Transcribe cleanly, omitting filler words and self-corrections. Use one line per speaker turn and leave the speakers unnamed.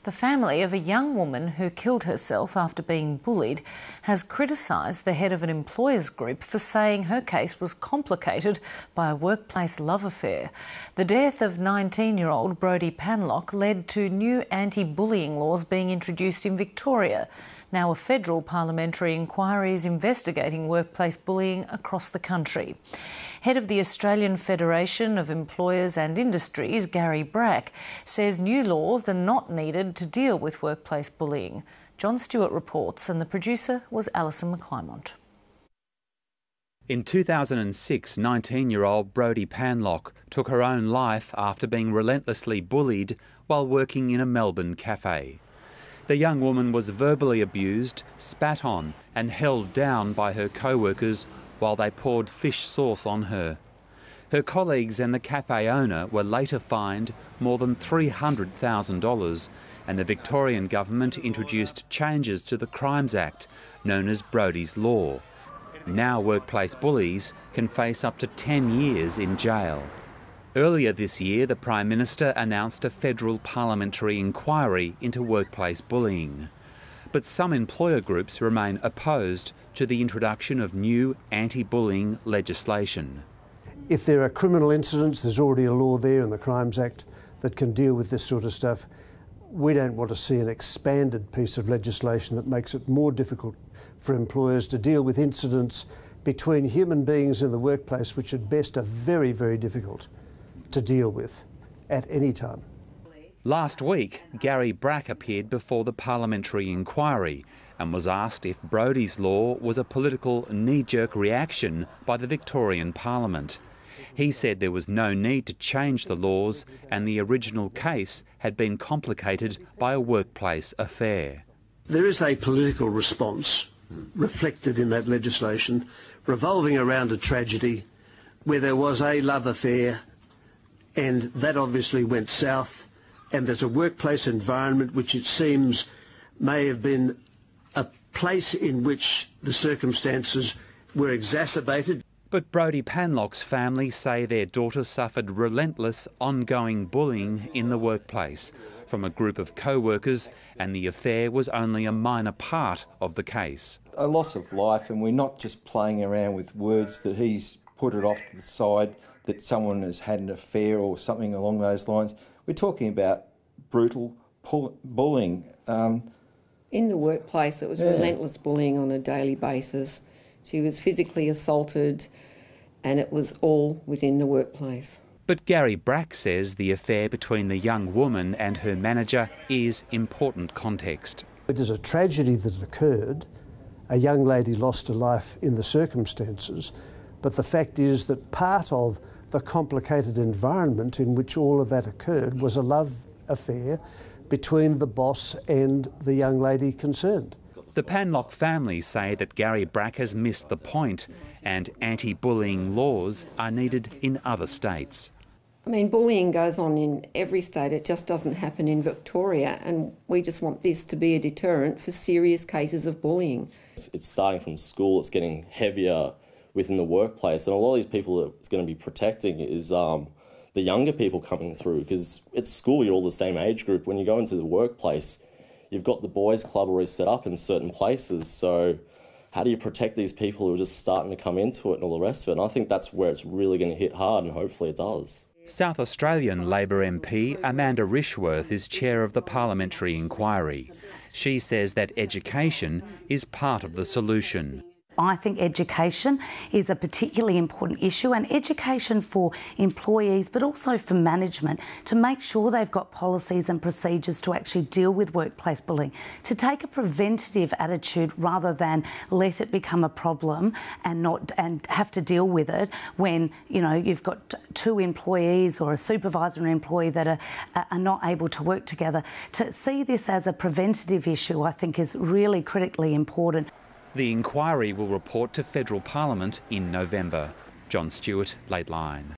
The family of a young woman who killed herself after being bullied has criticised the head of an employers group for saying her case was complicated by a workplace love affair. The death of 19-year-old Brodie Panlock led to new anti-bullying laws being introduced in Victoria. Now a federal parliamentary inquiry is investigating workplace bullying across the country. Head of the Australian Federation of Employers and Industries, GARRY BRACK, says new laws are not needed to deal with workplace bullying. John Stewart reports, and the producer was Alison McClymont.
In 2006, 19-year-old Brodie Panlock took her own life after being relentlessly bullied while working in a Melbourne cafe. The young woman was verbally abused, spat on and held down by her co-workers while they poured fish sauce on her. Her colleagues and the cafe owner were later fined more than $300,000, and the Victorian government introduced changes to the Crimes Act, known as Brodie's Law. Now workplace bullies can face up to 10 years in jail. Earlier this year, the Prime Minister announced a federal parliamentary inquiry into workplace bullying. But some employer groups remain opposed to the introduction of new anti-bullying legislation.
If there are criminal incidents, there's already a law there in the Crimes Act that can deal with this sort of stuff. We don't want to see an expanded piece of legislation that makes it more difficult for employers to deal with incidents between human beings in the workplace, which at best are very, very difficult to deal with at any time.
Last week, GARRY BRACK appeared before the parliamentary inquiry and was asked if Brodie's Law was a political knee-jerk reaction by the Victorian Parliament. He said there was no need to change the laws and the original case had been complicated by a workplace affair.
There is a political response reflected in that legislation revolving around a tragedy where there was a love affair, and that obviously went south, and there's a workplace environment which it seems may have been a place in which the circumstances were exacerbated.
But Brodie Panlock's family say their daughter suffered relentless, ongoing bullying in the workplace from a group of co-workers, and the affair was only a minor part of the case.
A loss of life, and we're not just playing around with words that he's put it off to the side, that someone has had an affair or something along those lines. We're talking about brutal bullying.
In the workplace, it was relentless bullying on a daily basis. She was physically assaulted, and it was all within the workplace.
But GARRY BRACK says the affair between the young woman and her manager is important context.
It is a tragedy that occurred. A young lady lost her life in the circumstances, but the fact is that part of the complicated environment in which all of that occurred was a love affair between the boss and the young lady concerned.
The Panlock family say that GARRY BRACK has missed the point and anti-bullying laws are needed in other states.
I mean, bullying goes on in every state, it just doesn't happen in Victoria, and we just want this to be a deterrent for serious cases of bullying.
It's starting from school, it's getting heavier within the workplace, and a lot of these people that it's going to be protecting is the younger people coming through, because at school you're all the same age group. When you go into the workplace, you've got the boys' club already set up in certain places, so how do you protect these people who are just starting to come into it and all the rest of it? And I think that's where it's really going to hit hard, and hopefully it does.
South Australian Labor MP Amanda Rishworth is chair of the parliamentary inquiry. She says that education is part of the solution.
I think education is a particularly important issue, and education for employees but also for management to make sure they've got policies and procedures to actually deal with workplace bullying, to take a preventative attitude rather than let it become a problem and have to deal with it when, you know, you've got two employees or a supervisor and an employee that are not able to work together. To see this as a preventative issue, I think, is really critically important.
The inquiry will report to Federal Parliament in November. John Stewart, Late Line.